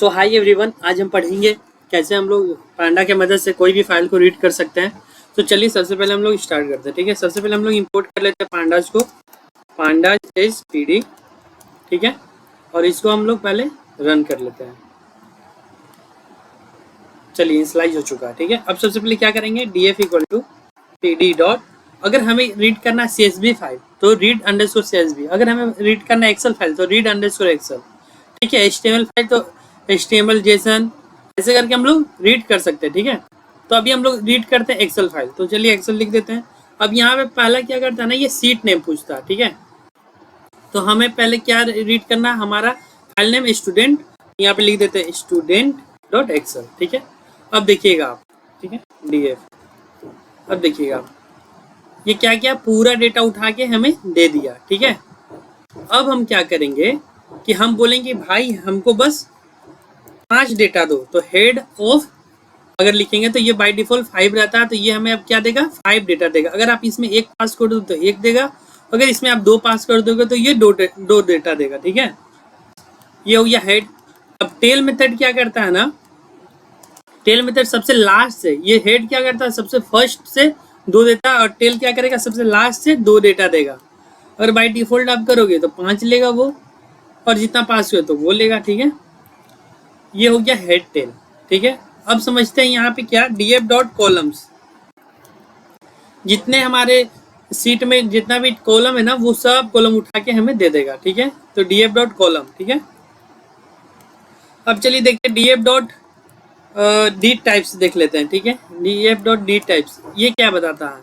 तो hi everyone, आज हम पढ़ेंगे कैसे हम लोग पांडा के मदद से कोई भी फाइल को रीड कर सकते हैं। तो चलिए सबसे पहले हम लोग स्टार्ट करते हैं। ठीक है, सबसे पहले हम लोग इंपोर्ट कर लेते हैं पांडाज को, पांडाज इज पीडी। ठीक है, और इसको हम लोग पहले रन कर लेते हैं। चलिए इनिशियलाइज हो चुका है। ठीक है, अब सबसे पहले क्या करेंगे, df equal to pd dot, अगर हमें रीड करना है csv फाइल तो रीड अंडरस्कोर csv, अगर हमें रीड करना है एक्सेल फाइल तो रीड अंडरस्कोर एक्सेल। ठीक है, html फाइल तो html जेसन, ऐसे करके हम लोग रीड कर सकते हैं। ठीक है, तो अभी हम लोग रीड करते हैं एक्सेल फाइल, तो चलिए एक्सेल लिख देते हैं। अब यहाँ पे पहला क्या करता है ना, ये सीट नेम पूछता है। ठीक है, तो हमें पहले क्या रीड करना है, हमारा फाइल नेम स्टूडेंट, यहाँ पे लिख देते हैं स्टूडेंट डॉट एक्सेल। ठीक है, अब देखिएगा आप, ठीक है df, अब देखिएगा आप, ये क्या क्या पूरा डेटा उठा के हमें दे दिया। ठीक है, अब हम क्या करेंगे कि हम बोलेंगे भाई हमको बस 5 डेटा दो, तो हेड ऑफ अगर लिखेंगे तो ये बाय डिफॉल्ट 5 रहता है, तो ये हमें अब क्या देगा, 5 डेटा देगा। अगर आप इसमें 1 पास कर दो तो 1 देगा, अगर इसमें आप 2 पास कर दोगे तो ये 2 डेटा देगा। ठीक है, ये हो गया हेड। अब टेल मेथड क्या करता है ना, टेल मेथड सबसे लास्ट से, ये हेड क्या करता है सबसे फर्स्ट से 2 देता है, और टेल क्या करेगा सबसे लास्ट से 2 डेटा देगा। अगर बाय डिफॉल्ट आप करोगे तो 5 लेगा वो, और जितना पास हुए तो वो लेगा। ठीक है, ये हो गया हेड टेल। ठीक है, अब समझते हैं यहाँ पे क्या, df डॉट कॉलम्स, जितने हमारे सीट में जितना भी कॉलम है ना वो सब कॉलम उठा के हमें दे देगा। ठीक है, तो df डॉट कॉलम। ठीक है, अब चलिए देखते हैं df डॉट डी टाइप्स देख लेते हैं। ठीक है, df डॉट डी टाइप्स ये क्या बताता है,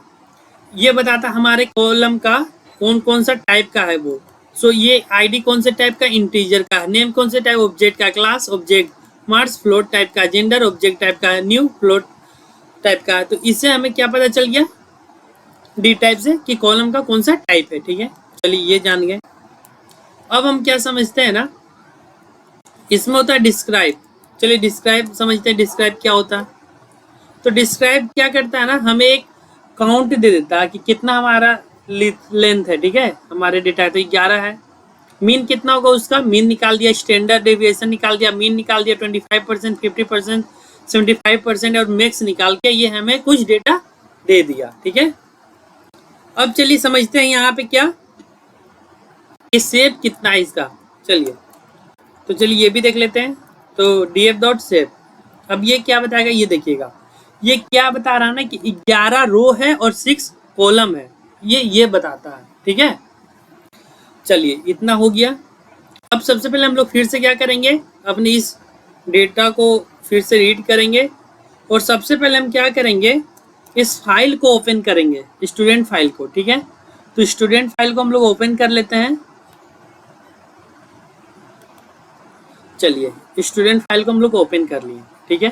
ये बताता हमारे कॉलम का कौन कौन सा टाइप का है वो। सो ये आईडी कौन से टाइप का, इंटीजर का, नेम कौन से टाइप, ऑब्जेक्ट का, class object, marks float type का, जेंडर ऑब्जेक्ट टाइप का, न्यू फ्लोट टाइप का। तो इससे हमें क्या पता चल गया डी टाइप से कि कॉलम का कौन सा टाइप है। ठीक है, चलिए ये जान गए। अब हम क्या समझते हैं ना, इसमें होता है डिस्क्राइब। चलिए डिस्क्राइब समझते हैं, डिस्क्राइब क्या होता है। तो डिस्क्राइब क्या करता है ना, हमें एक काउंट दे देता है कि कितना हमारा लेंथ है। ठीक है, हमारे डेटा है तो 11 है, मीन कितना होगा उसका, मीन निकाल दिया, स्टैंडर्ड डेविएशन निकाल दिया, मीन निकाल दिया, 25%, 50%, 75% और मैक्स निकाल के ये हमें कुछ डेटा दे दिया। ठीक है, अब चलिए समझते हैं यहाँ पे क्या, ये शेप कितना है इसका। चलिए तो चलिए ये भी देख लेते हैं। तो df डॉट शेप, अब ये क्या बताएगा, ये देखिएगा, ये क्या बता रहा है ना कि 11 रो है और 6 कॉलम है, ये बताता है। ठीक है, चलिए इतना हो गया। अब सबसे पहले हम लोग फिर से क्या करेंगे, अपने इस डेटा को फिर से रीड करेंगे, और सबसे पहले हम क्या करेंगे, इस फाइल को ओपन करेंगे, स्टूडेंट फाइल को। ठीक है, तो स्टूडेंट फाइल को हम लोग ओपन कर लेते हैं। चलिए स्टूडेंट फाइल को हम लोग ओपन कर लिए। ठीक है,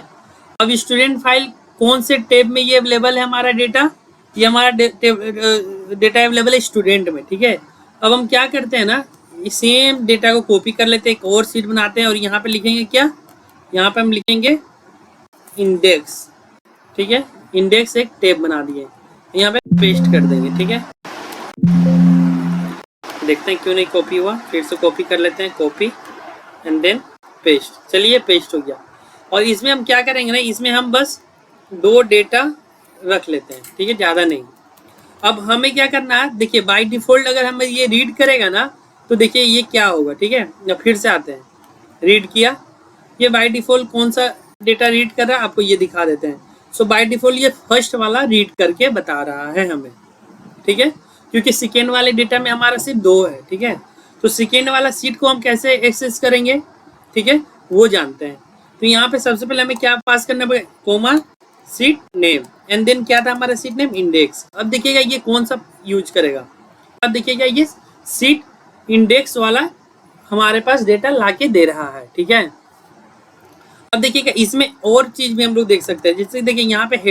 अब स्टूडेंट फाइल कौन से टेब में ये अवेलेबल है हमारा डेटा, ये हमारा डेटा अवेलेबल है स्टूडेंट में। ठीक है, अब हम क्या करते हैं ना, सेम डेटा को कॉपी कर लेते हैं, एक और सीट बनाते हैं, और यहाँ पे लिखेंगे क्या, यहाँ पे हम लिखेंगे इंडेक्स। ठीक है, इंडेक्स एक टेब बना दिए, यहाँ पे पेस्ट कर देंगे। ठीक है, देखते हैं क्यों नहीं कॉपी हुआ, फिर से कॉपी कर लेते हैं, कॉपी एंड देन पेस्ट। चलिए पेस्ट हो गया, और इसमें हम क्या करेंगे ना, इसमें हम बस 2 डेटा रख लेते हैं। ठीक है, ज़्यादा नहीं। अब हमें क्या करना है, देखिए बाय डिफॉल्ट अगर हमें ये रीड करेगा ना तो देखिए ये क्या होगा। ठीक है, या फिर से आते हैं, रीड किया, ये बाय डिफॉल्ट कौन सा डेटा रीड कर रहा है आपको ये दिखा देते हैं। सो बाय डिफॉल्ट ये फर्स्ट वाला रीड करके बता रहा है हमें। ठीक है, क्योंकि सेकेंड वाले डेटा में हमारा सिर्फ 2 है। ठीक है, तो सेकेंड वाला सीट को हम कैसे एक्सेस करेंगे, ठीक है वो जानते हैं। तो यहाँ पे सबसे पहले हमें क्या पास करना पड़ेगा, comma sheet name, and then क्या था हमारा सीट नेम, इंडेक्स। अब देखिएगा ये कौन सा यूज करेगा, अब देखिएगा ये सीट इंडेक्स वाला हमारे पास डेटा लाके दे रहा है। ठीक है, अब देखिएगा इसमें और चीज भी हम लोग देख सकते हैं, जैसे देखिए यहाँ पे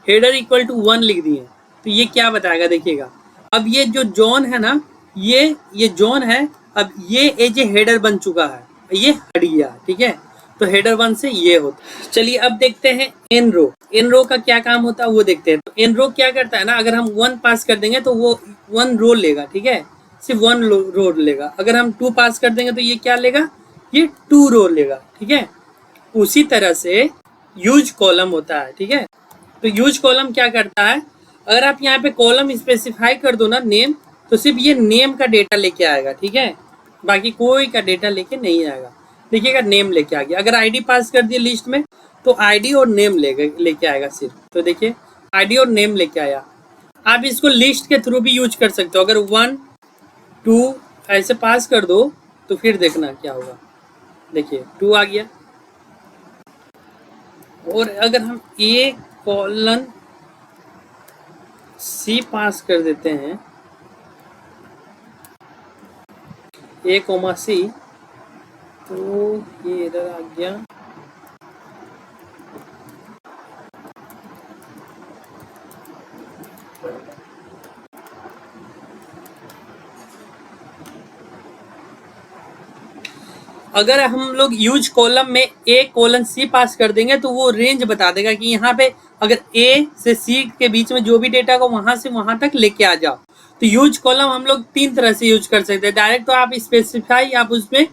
हेडर इक्वल टू 1 लिख दिए, तो ये क्या बताएगा देखिएगा। अब ये जो जोन है ना, ये जोन है, अब ये एज ए हेडर बन चुका है, ये हट गया। ठीक है, तो हेडर 1 से ये होता। चलिए अब देखते हैं एन रो का क्या काम होता है वो देखते हैं। तो एन रो क्या करता है ना, अगर हम 1 पास कर देंगे तो वो 1 रो लेगा। ठीक है, सिर्फ 1 रो लेगा। अगर हम 2 पास कर देंगे तो ये क्या लेगा, ये 2 रो लेगा, ठीक है। उसी तरह से यूज कॉलम होता है, ठीक है। तो यूज कॉलम क्या करता है, अगर आप यहाँ पे कॉलम स्पेसिफाई कर दो ना नेम, तो सिर्फ ये नेम का डेटा लेके आएगा, ठीक है, बाकी कोई का डेटा लेके नहीं आएगा। देखिएगा नेम लेके आ गया। अगर आईडी पास कर दिए लिस्ट में तो आईडी और नेम लेके आएगा सिर्फ। तो देखिए आईडी और नेम लेके आया। आप इसको लिस्ट के थ्रू भी यूज कर सकते हो। अगर 1 2 ऐसे पास कर दो तो फिर देखना क्या होगा। देखिए 2 आ गया। और अगर हम A कॉलन C पास कर देते हैं, A कोमा C, तो ये इधर आ गया। अगर हम लोग यूज कॉलम में A कोलन C पास कर देंगे तो वो रेंज बता देगा कि यहाँ पे अगर A से C के बीच में जो भी डेटा को वहां से वहां तक लेके आ जाओ। तो यूज कॉलम हम लोग 3 तरह से यूज कर सकते हैं। डायरेक्ट तो आप स्पेसिफाई, आप उसमें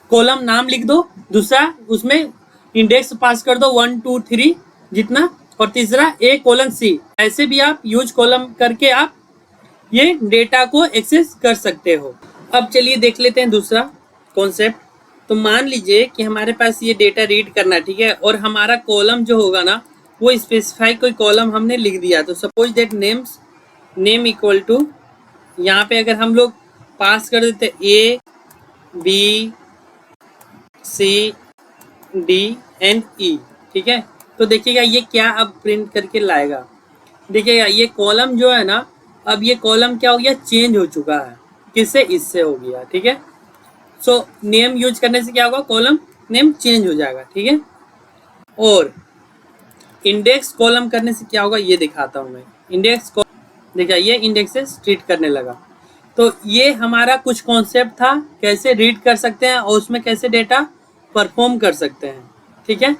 कॉलम नाम लिख दो, दूसरा उसमें इंडेक्स पास कर दो 1 2 3 जितना, और तीसरा A कोलन C। ऐसे भी आप यूज कॉलम करके आप ये डेटा को एक्सेस कर सकते हो। अब चलिए देख लेते हैं दूसरा कॉन्सेप्ट। तो मान लीजिए कि हमारे पास ये डेटा रीड करना है, ठीक है, और हमारा कॉलम जो होगा ना वो स्पेसिफाई कोई कॉलम हमने लिख दिया। तो suppose that name equal to, यहाँ पे अगर हम लोग पास कर देते A B C D and E, ठीक है, तो देखिएगा ये क्या अब प्रिंट करके लाएगा। देखिएगा ये कॉलम जो है ना, अब ये कॉलम क्या हो गया, चेंज हो चुका है। किससे, इससे हो गया, ठीक है। सो नेम यूज करने से क्या होगा, कॉलम नेम चेंज हो जाएगा, ठीक है। और इंडेक्स कॉलम करने से क्या होगा ये दिखाता हूं मैं। इंडेक्स देखिए ये इंडेक्स से ट्रीट करने लगा। तो ये हमारा कुछ कॉन्सेप्ट था कैसे रीड कर सकते हैं और उसमें कैसे डेटा परफॉर्म कर सकते हैं, ठीक है।